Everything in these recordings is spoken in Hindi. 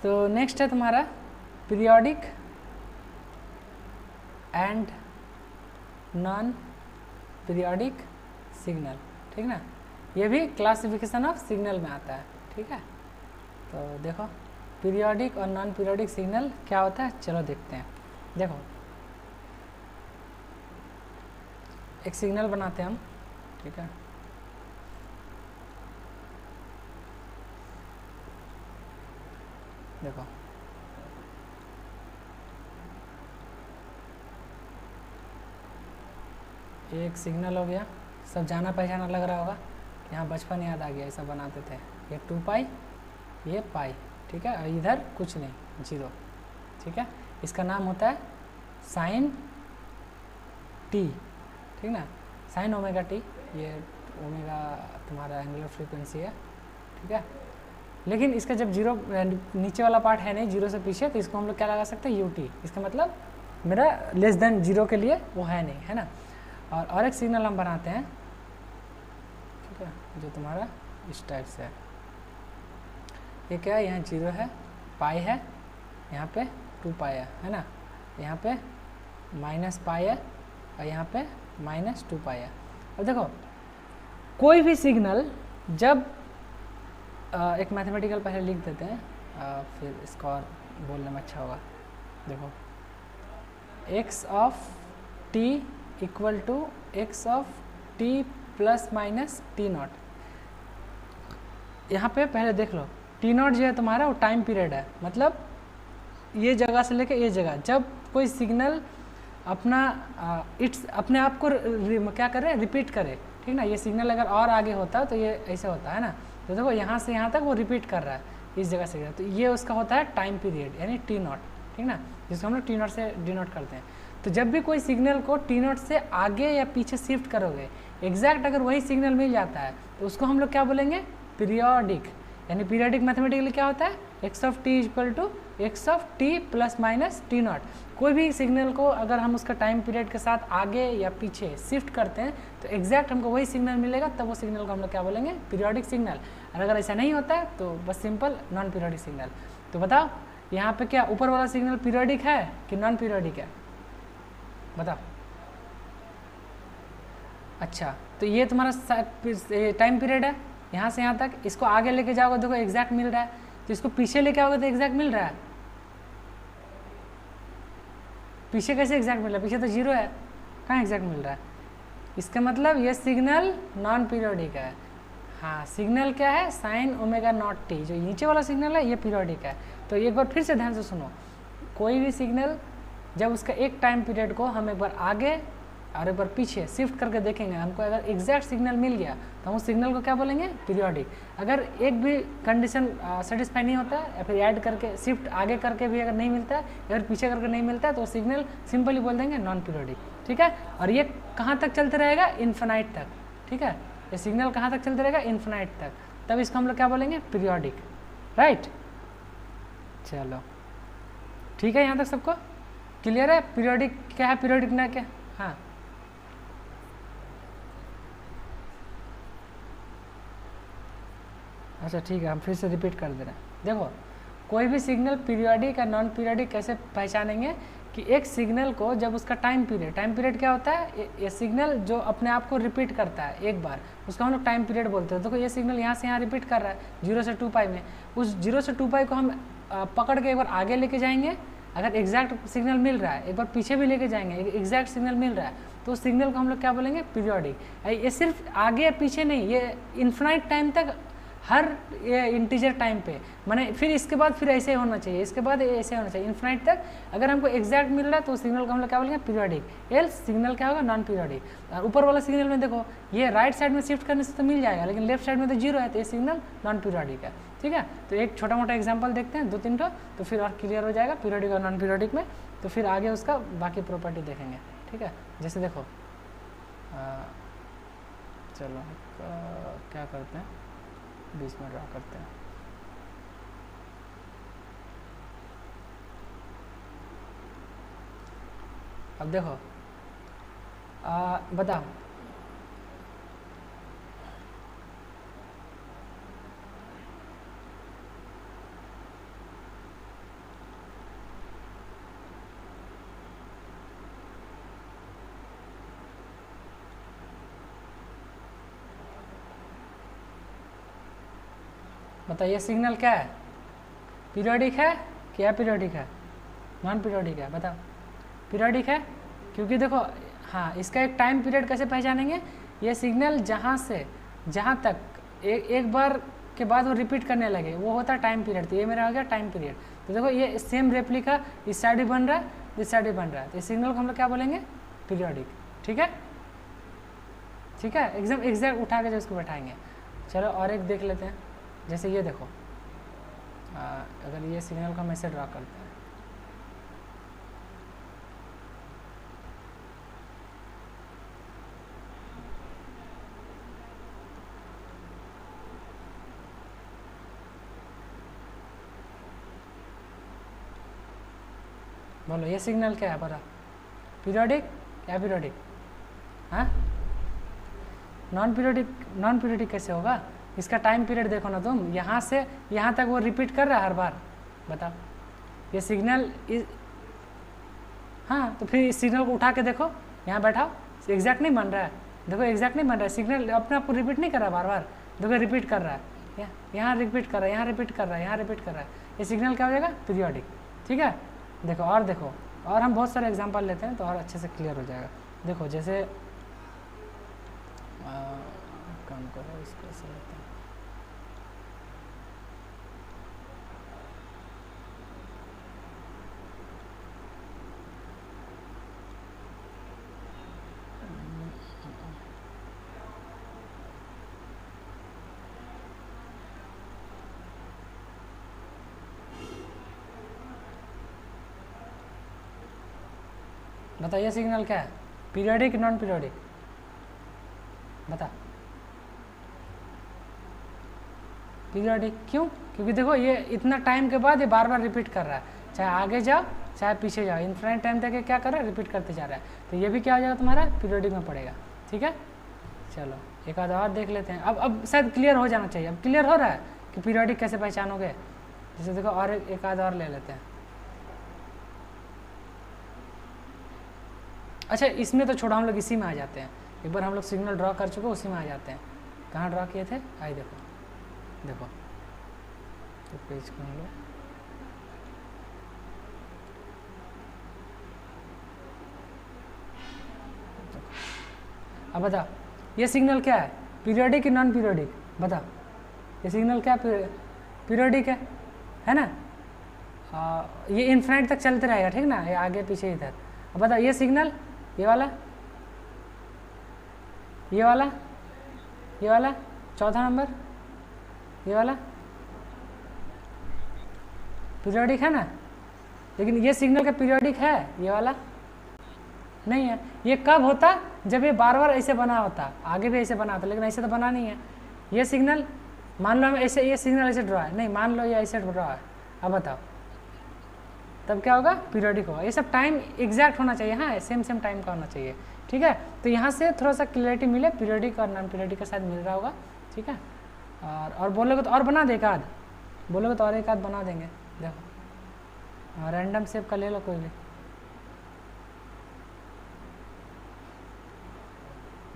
तो नेक्स्ट है तुम्हारा periodic and non periodic signal, ठीक ना। ये भी क्लासिफिकेशन ऑफ सिग्नल में आता है, ठीक है। तो देखो पीरियोडिक और नॉन पीरियोडिक सिग्नल क्या होता है, चलो देखते हैं। देखो एक सिग्नल बनाते हैं हम, ठीक है। देखो एक सिग्नल हो गया, सब जाना पहचाना लग रहा होगा, यहाँ बचपन याद आ गया, ऐसा बनाते थे। ये 2 पाई, ये पाई, ठीक है। और इधर कुछ नहीं, 0, ठीक है। इसका नाम होता है साइन टी, ठीक ना, साइन ओमेगा टी। ये ओमेगा तुम्हारा एंगुलर फ्रीक्वेंसी है, ठीक है। लेकिन इसका जब 0 नीचे वाला पार्ट है नहीं, 0 से पीछे, तो इसको हम लोग क्या लगा सकते हैं, यूटी। इसका मतलब मेरा लेस देन 0 के लिए वो है नहीं, है ना। और एक सिग्नल हम बनाते हैं, ठीक है, जो तुम्हारा इस टाइप से है। ये क्या है, यहाँ 0 है, पाई है, यहाँ पे 2 पाई है ना, यहाँ पे माइनस पाई है, और यहाँ पे माइनस 2 पाई है। अब देखो कोई भी सिग्नल जब एक मैथमेटिकल पहले लिख देते हैं, फिर इसको और बोलने में अच्छा होगा। देखो x of t equal to x of t plus minus t naught. यहाँ पे पहले देख लो, टी नॉट जो है तुम्हारा वो टाइम पीरियड है, मतलब ये जगह से लेकर ये जगह, जब कोई सिग्नल अपना अपने आप को क्या करे, रिपीट करे, ठीक ना। ये सिग्नल अगर और आगे होता तो ये ऐसे होता है ना। तो देखो यहाँ से यहाँ तक वो रिपीट कर रहा है इस जगह से, तो ये उसका होता है टाइम पीरियड, यानी टी नॉट, ठीक ना, जिसको हम लोग टी नॉट से डिनोट करते हैं। तो जब भी कोई सिग्नल को टी नॉट से आगे या पीछे शिफ्ट करोगे, एग्जैक्ट अगर वही सिग्नल मिल जाता है, तो उसको हम लोग क्या बोलेंगे, पीरियोडिक। यानी पीरियोडिक मैथमेटिकली क्या होता है, x of t equal to x of t plus minus t naught. कोई भी सिग्नल को अगर हम उसका टाइम पीरियड के साथ आगे या पीछे शिफ्ट करते हैं, तो एग्जैक्ट हमको वही सिग्नल मिलेगा, तब वो सिग्नल को हम लोग क्या बोलेंगे, पीरियोडिक सिग्नल। और अगर ऐसा नहीं होता है तो बस सिंपल नॉन पीरियोडिक सिग्नल। तो बताओ यहाँ पे क्या ऊपर वाला सिग्नल पीरियोडिक है कि नॉन पीरियोडिक है, बताओ। अच्छा, तो ये तुम्हारा टाइम पीरियड है यहाँ से यहाँ तक, इसको आगे लेके जाओगे देखो एग्जैक्ट मिल रहा है, तो इसको पीछे लेके आओगे तो एग्जैक्ट मिल रहा है। पीछे कैसे एग्जैक्ट मिल रहा है, पीछे तो 0 है, कहाँ एग्जैक्ट मिल रहा है। इसका मतलब ये सिग्नल नॉन पीरियोडिक है। हाँ, सिग्नल क्या है, साइन ओमेगा नॉट टी, जो नीचे वाला सिग्नल है ये पीरियोडिक है। तो एक बार फिर से ध्यान से सुनो, कोई भी सिग्नल जब उसका एक टाइम पीरियड को हम एक बार आगे और एक बार पीछे शिफ्ट करके देखेंगे, हमको अगर एग्जैक्ट सिग्नल मिल गया तो हम उस सिग्नल को क्या बोलेंगे, पीरियोडिक। अगर एक भी कंडीशन सेटिस्फाई नहीं होता है, या फिर ऐड करके शिफ्ट आगे करके भी अगर नहीं मिलता है, या फिर पीछे करके नहीं मिलता है, तो सिग्नल सिंपली बोल देंगे नॉन पीरियोडिक, ठीक है। और ये कहाँ तक चलते रहेगा, इन्फिनाइट तक, ठीक है। ये सिग्नल कहाँ तक चलते रहेगा, इन्फिनाइट तक, तब इसको हम लोग क्या बोलेंगे, पीरियोडिक, राइट। चलो ठीक है, यहाँ तक सबको क्लियर है, पीरियोडिक क्या है, पीरियोडिक ना क्या। हाँ अच्छा ठीक है, हम फिर से रिपीट कर दे रहे हैं। देखो कोई भी सिग्नल पीरियोडिक या नॉन पीरियोडिक कैसे पहचानेंगे, कि एक सिग्नल को जब उसका टाइम पीरियड क्या होता है, ये सिग्नल जो अपने आप को रिपीट करता है एक बार, उसको हम लोग टाइम पीरियड बोलते हैं। देखो ये सिग्नल यहाँ से यहाँ रिपीट कर रहा है 0 से 2 पाई में, उस 0 से 2 पाई को हम पकड़ के एक बार आगे लेके जाएंगे, अगर एग्जैक्ट सिग्नल मिल रहा है, एक बार पीछे भी लेके जाएंगे, एग्जैक्ट सिग्नल मिल रहा है, तो उस सिग्नल को हम लोग क्या बोलेंगे, पीरियोडिक। ये सिर्फ आगे या पीछे नहीं, ये इन्फिनाइट टाइम तक, हर ये इंटीजर टाइम पे, माने फिर इसके बाद फिर ऐसे होना चाहिए, इसके बाद ऐसे होना चाहिए, इन्फिनाइट तक अगर हमको एग्जैक्ट मिल रहा है तो सिग्नल को हम लोग क्या बोलेंगे, पीरियोडिक। एल्स सिग्नल क्या होगा, नॉन पीरियोडिक। और ऊपर वाला सिग्नल में देखो ये राइट साइड में शिफ्ट करने से तो मिल जाएगा, लेकिन लेफ्ट साइड में तो 0 है, तो ये सिग्नल नॉन पीरियोडिक है, ठीक है। तो एक छोटा मोटा एग्जाम्पल देखते हैं 2-3 ठो, तो फिर और क्लियर हो जाएगा पीरियोडिक और नॉन पीरियोडिक में, तो फिर आगे उसका बाकी प्रॉपर्टी देखेंगे, ठीक है। जैसे देखो चलो क्या करते हैं, बीच में ड्रा करते हैं। अब देखो बताओ, बताइए सिग्नल क्या है, पीरियोडिक है कि अपीरियोडिक है, नॉन पीरियोडिक है, बताओ। पीरियोडिक है क्योंकि देखो हाँ, इसका एक टाइम पीरियड कैसे पहचानेंगे, ये सिग्नल जहाँ तक एक बार के बाद वो रिपीट करने लगे वो होता है टाइम पीरियड। तो ये मेरा हो गया टाइम पीरियड। तो देखो ये सेम रेप्लिका इस साइड भी बन रहा है, इस साइड भी बन रहा है, तो इस सिग्नल को हम लोग क्या बोलेंगे, पीरियोडिक। ठीक है, ठीक है, एकदम एग्जैक्ट उठा के जो इसको बैठाएंगे। चलो और एक देख लेते हैं, जैसे ये देखो, अगर ये सिग्नल को हम ऐसे ड्रा करते हैं, बोलो ये सिग्नल क्या है, पता, पीरियोडिक या पीरियोडिक, हाँ, नॉन पीरियोडिक कैसे होगा, इसका टाइम पीरियड देखो ना तुम, यहाँ से यहाँ तक वो रिपीट कर रहा है हर बार, बताओ। ये सिग्नल हाँ, तो फिर इस सिग्नल को उठा के देखो, यहाँ बैठाओ, एग्जैक्ट नहीं बन रहा है, देखो एग्जैक्ट नहीं बन रहा है, सिग्नल अपने आप को रिपीट नहीं कर रहा बार बार, देखो रिपीट कर रहा है, यहाँ रिपीट कर रहा है, यहाँ रिपीट कर रहा है, यहाँ रिपीट कर रहा है, ये सिग्नल क्या हो जाएगा, पीरियोडिक। ठीक है, देखो और हम बहुत सारे एग्जांपल लेते हैं तो और अच्छे से क्लियर हो जाएगा। देखो जैसे काम करो, इसको ऐसे लेते हैं, बताइए सिग्नल क्या है, पीरियोडिक नॉन पीरियोडिक, बता। पीरियोडिक क्यों, क्योंकि देखो ये इतना टाइम के बाद ये बार बार रिपीट कर रहा है, चाहे आगे जाओ चाहे पीछे जाओ, इन्फिनिट टाइम तक क्या कर रहा है, रिपीट करते जा रहा है, तो ये भी क्या हो जाएगा तुम्हारा, पीरियोडिक में पड़ेगा। ठीक है, चलो एक आधा और देख लेते हैं। अब शायद क्लियर हो जाना चाहिए, अब क्लियर हो रहा है कि पीरियोडिक कैसे पहचानोगे। जैसे देखो और एक आधा और ले लेते हैं। अच्छा इसमें तो छोड़ो, हम लोग इसी में आ जाते हैं, एक बार हम लोग सिग्नल ड्रॉ कर चुके उसी में आ जाते हैं। कहाँ ड्रॉ किए थे, आई देखो तो पेज को हम लोग अब बताओ ये सिग्नल क्या है, पीरियोडिक कि नॉन पीरियोडिक, बताओ। ये सिग्नल क्या पीरियोडिक है ना, ये इन्फिनिट तक चलते रहेगा, ठीक ना, ये आगे पीछे इधर। अब बताओ ये सिग्नल, ये वाला चौथा नंबर, ये वाला पीरियोडिक है ना, लेकिन ये सिग्नल का पीरियोडिक है, ये वाला नहीं है। ये कब होता, जब ये बार बार ऐसे बना होता, आगे भी ऐसे बना होता, लेकिन ऐसे तो बना नहीं है। ये सिग्नल मान लो हम ऐसे, ये सिग्नल ऐसे ड्रॉ है, नहीं मान लो ये ऐसे ड्रॉ है, अब बताओ तब क्या होगा, पीरियोडिक होगा। ये सब टाइम एग्जैक्ट होना चाहिए, हाँ सेम टाइम का होना चाहिए। ठीक है, तो यहाँ से थोड़ा सा क्लियरिटी मिले, पीरियोडिक और नॉन पीरियोडिक का शायद मिल रहा होगा। ठीक है, और बोलोगे तो और बना दे एक आध, बोलोगे तो और एक आध बना देंगे। देखो रैंडम शेप का ले लो कोई भी,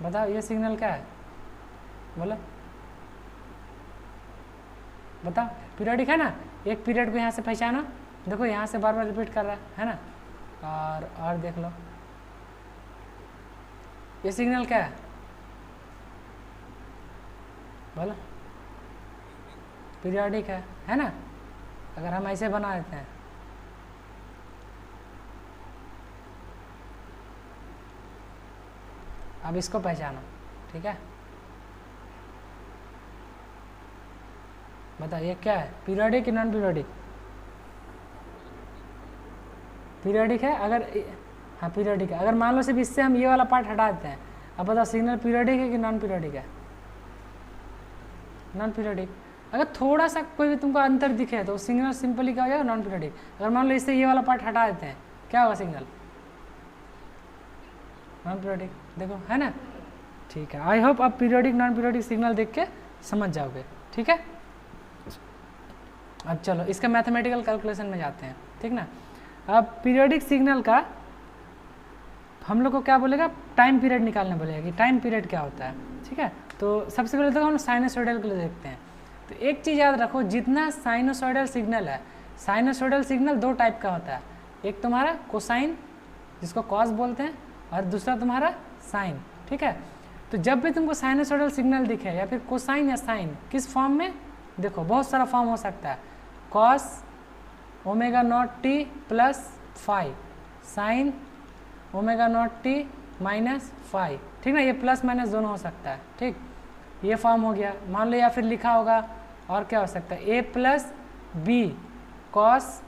बताओ ये सिग्नल क्या है, बोलो बताओ। पीरियोडिक है ना, एक पीरियड को यहाँ से पहचानो, देखो यहाँ से बार बार रिपीट कर रहा है ना। और देख लो ये सिग्नल क्या है, बोलो। पीरियोडिक है ना। अगर हम ऐसे बना देते हैं, अब इसको पहचानो, ठीक है। बताओ ये क्या है, पीरियोडिक कि नॉन पीरियोडिक? पीरियोडिक है। अगर हाँ पीरियोडिक है। अगर मान लो सिर्फ इससे हम ये वाला पार्ट हटा देते हैं, अब बताओ सिग्नल पीरियोडिक है कि नॉन पीरियोडिक है? Non periodic. अगर थोड़ा सा कोई भी तुमको अंतर दिखे तो सिग्नल सिंपली क्या हो जाएगा, नॉन पीरियोडिक। अगर मान लो इससे ये वाला पार्ट हटा देते हैं, क्या होगा सिग्नल? Non periodic. देखो है ना, ठीक है। आई होप आप पीरियोडिक नॉन पीरियोडिक सिग्नल देख के समझ जाओगे, ठीक है। अब चलो इसका मैथमेटिकल कैलकुलेशन में जाते हैं, ठीक ना। अब पीरियोडिक सिग्नल का हम लोग को क्या बोलेगा, टाइम पीरियड निकालने बोलेगा कि टाइम पीरियड क्या होता है, ठीक है। तो सबसे पहले तो हम साइनसॉइडल के लिए देखते हैं। तो एक चीज़ याद रखो, जितना साइनोसॉइडल सिग्नल है, साइनोसॉइडल सिग्नल दो टाइप का होता है, एक तुम्हारा कोसाइन जिसको कॉस बोलते हैं, और दूसरा तुम्हारा साइन, ठीक है। तो जब भी तुमको साइनोसॉइडल सिग्नल दिखे या फिर कोसाइन या साइन, किस फॉर्म में, देखो बहुत सारा फॉर्म हो सकता है, cos omega naught t plus five, sign omega naught t minus five, ठीक ना, ये प्लस माइनस दोनों हो सकता है, ठीक, ये फॉर्म हो गया। मान लो या फिर लिखा होगा, और क्या हो सकता है, a plus b cos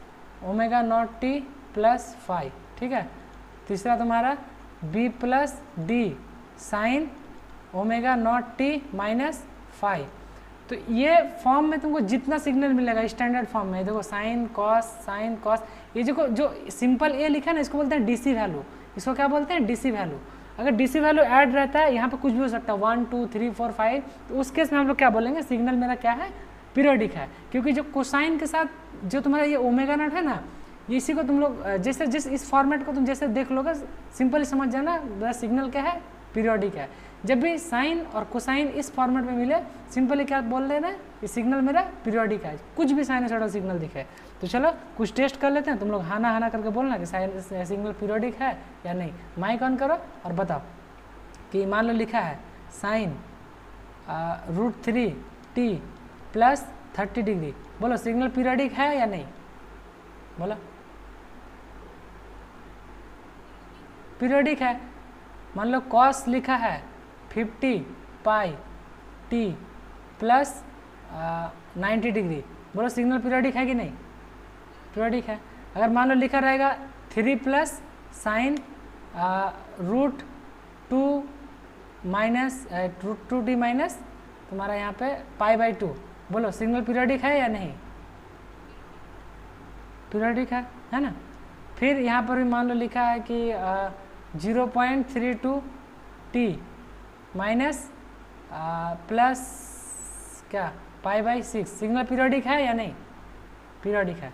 omega naught t plus five, ठीक है। तीसरा तुम्हारा b plus d sine omega naught t minus five. तो ये फॉर्म में तुमको जितना सिग्नल मिलेगा स्टैंडर्ड फॉर्म में, देखो साइन कॉस, ये जो सिंपल ए लिखा है ना, इसको बोलते हैं डीसी वैल्यू, इसको क्या बोलते हैं, डीसी वैल्यू। अगर डीसी वैल्यू ऐड रहता है, यहाँ पे कुछ भी हो सकता है 1 2 3 4 5, तो उस केस में हम लोग क्या बोलेंगे, सिग्नल मेरा क्या है, पीरियोडिक है। क्योंकि जो कोसाइन के साथ जो तुम्हारा ये ओमेगा नॉट है ना, इसी को तुम लोग जैसे जिस इस फॉर्मेट को तुम जैसे देख लोगे, सिंपली समझ जाना मेरा सिग्नल क्या है, पीरियोडिक है। जब भी साइन और कोसाइन इस फॉर्मेट में मिले, सिंपली क्या बोल देना, ये सिग्नल मेरा पीरियोडिक है, कुछ भी साइनोसॉइडल सिग्नल दिखे। तो चलो कुछ टेस्ट कर लेते हैं, तुम लोग हाना करके बोलना कि सिग्नल पीरियोडिक है या नहीं। माइक ऑन करो और बताओ कि मान लो लिखा है साइन √3 t प्लस 30 डिग्री, बोलो सिग्नल पीरियोडिक है या नहीं, बोलो पीरियोडिक है। मान लो कॉस लिखा है 50 पाई टी प्लस 90 डिग्री, बोलो सिग्नल पीरियोडिक है कि नहीं, पीरियोडिक है। अगर मान लो लिखा रहेगा 3 plus sign √2 minus √2t minus तुम्हारा यहाँ पे π/2, बोलो सिग्नल पीरियोडिक है या नहीं, पीरियोडिक है ना। फिर यहाँ पर भी मान लो लिखा है कि 0.32 t माइनस प्लस क्या π/6, सिग्नल पीरियोडिक है या नहीं, पीरियोडिक है,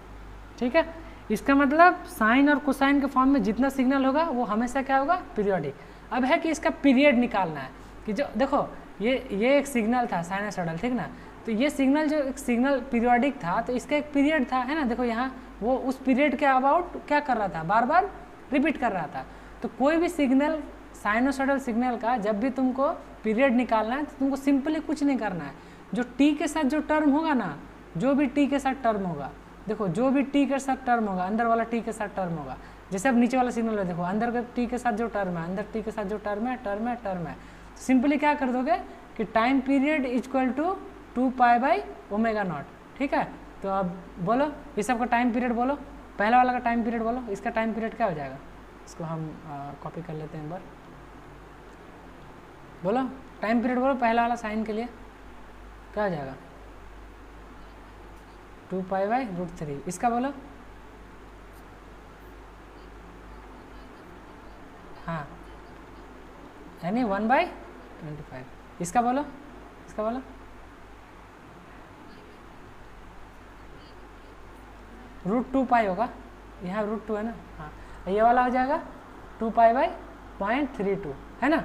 ठीक है। इसका मतलब साइन और कोसाइन के फॉर्म में जितना सिग्नल होगा वो हमेशा क्या होगा, पीरियोडिक। अब है कि इसका पीरियड निकालना है, कि जो देखो ये एक सिग्नल था साइनोसॉइडल, ठीक ना, तो ये सिग्नल जो एक सिग्नल पीरियोडिक था, तो इसका एक पीरियड था, है ना, देखो यहाँ वो उस पीरियड के अबाउट क्या कर रहा था, बार बार रिपीट कर रहा था। तो कोई भी सिग्नल साइनोसॉइडल सिग्नल का जब भी तुमको पीरियड निकालना है, तो तुमको सिंपली कुछ नहीं करना है, जो टी के साथ जो टर्म होगा ना, जो भी टी के साथ टर्म होगा, देखो जो भी टी के साथ टर्म होगा, अंदर वाला टी के साथ टर्म होगा, जैसे अब नीचे वाला सिग्नल है, देखो अंदर का टी के साथ जो टर्म है, अंदर टी के साथ जो टर्म है, सिंपली क्या कर दोगे कि टाइम पीरियड इक्वल टू 2π/ω0, ठीक है। तो अब बोलो इस सब का टाइम पीरियड बोलो, पहला वाला का टाइम पीरियड बोलो, इसका टाइम पीरियड क्या हो जाएगा, इसको हम कॉपी कर लेते हैं एक बार, बोलो टाइम पीरियड बोलो पहला वाला साइन के लिए क्या हो जाएगा, 2π/√3, इसका बोलो, हाँ यानी 1/25, इसका बोलो, √2π होगा, यहाँ √2 है ना, हाँ ये वाला हो जाएगा 2π/0.32, है ना।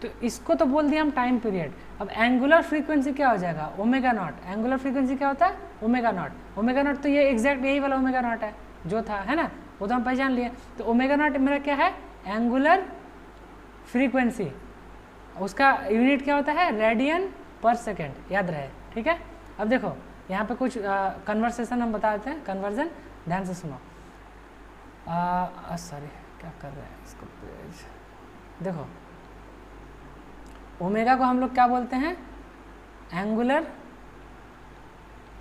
तो इसको तो बोल दिया हम टाइम पीरियड। अब एंगुलर फ्रीक्वेंसी क्या हो जाएगा, ओमेगा नॉट। एंगुलर फ्रीक्वेंसी क्या होता है, ओमेगा नॉट, तो ये एग्जैक्ट यही वाला ओमेगा नॉट है जो था, है ना, वो तो हम पहचान लिए। तो ओमेगा नॉट मेरा क्या है, एंगुलर फ्रीक्वेंसी, उसका यूनिट क्या होता है, रेडियन पर सेकेंड, याद रहे, ठीक है। अब देखो यहाँ पे कुछ कन्वर्सेशन हम बता देते हैं, कन्वर्जन, ध्यान से सुनो। सॉरी क्या कर रहे हैं, इसको पेज देखो, ओमेगा को हम लोग क्या बोलते हैं, एंगुलर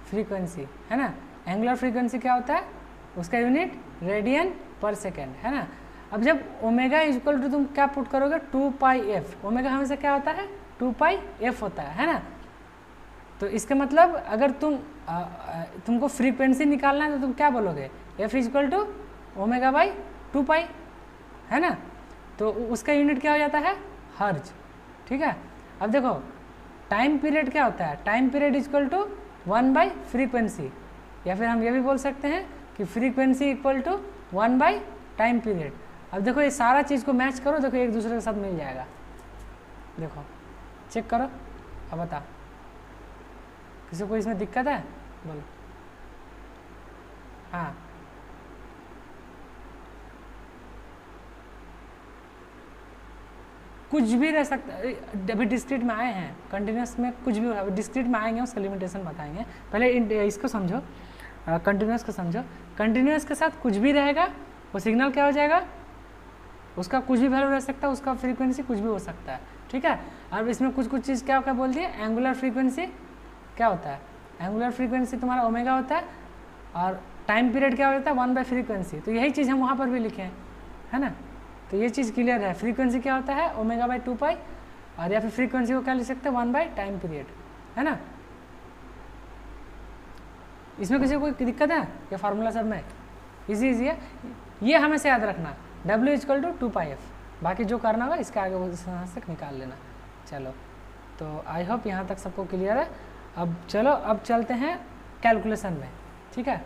फ्रीक्वेंसी, है ना। एंगुलर फ्रीक्वेंसी क्या होता है, उसका यूनिट रेडियन पर सेकेंड, है ना। अब जब ओमेगा इक्वल टू तुम क्या पुट करोगे, 2πf, ओमेगा हमेशा क्या होता है, 2πf होता है ना। तो इसका मतलब अगर तुमको फ्रीक्वेंसी निकालना है तो तुम क्या बोलोगे, f इक्वल टू ω/2π, है ना। तो उसका यूनिट क्या हो जाता है, हर्ज, ठीक है। अब देखो टाइम पीरियड क्या होता है, टाइम पीरियड इक्वल टू 1/फ्रीक्वेंसी, या फिर हम ये भी बोल सकते हैं कि फ्रीक्वेंसी इक्वल टू 1/टाइम पीरियड। अब देखो ये सारा चीज़ को मैच करो, देखो एक दूसरे के साथ मिल जाएगा, देखो चेक करो, अब बताओ किसी को इसमें दिक्कत है? बोलो। हाँ कुछ भी रह सकता है, अभी डिस्क्रीट में आए हैं, कंटिन्यूस में कुछ भी, अभी डिस्क्रीट में आएंगे उसका लिमिटेशन बताएंगे। पहले इसको समझो, कंटिन्यूस को समझो। कंटिन्यूस के साथ कुछ भी रहेगा वो सिग्नल क्या हो जाएगा, उसका कुछ भी वैल्यू रह सकता है, उसका फ्रीक्वेंसी कुछ भी हो सकता है, ठीक है। अब इसमें कुछ कुछ चीज़ क्या क्या बोल दिए, एंगुलर फ्रीक्वेंसी क्या होता है, एंगुलर फ्रीक्वेंसी तुम्हारा ओमेगा होता है, और टाइम पीरियड क्या होता है 1 बाय फ्रीक्वेंसी। तो यही चीज़ हम वहाँ पर भी लिखे हैं, है ना। तो ये चीज़ क्लियर है, फ्रीक्वेंसी क्या होता है ओमेगा बाई 2 पाई, और या फिर फ्रीक्वेंसी को क्या लिख सकते हैं 1 बाई टाइम पीरियड, है ना। इसमें किसी को कोई दिक्कत है? ये फार्मूला सब में इजी है, ये हमेशा याद रखना, W = 2 पाई f। बाकी जो करना होगा इसके आगे उस तरह से निकाल लेना। चलो तो आई होप यहाँ तक सबको क्लियर है। अब चलो अब चलते हैं कैलकुलेशन में, ठीक है।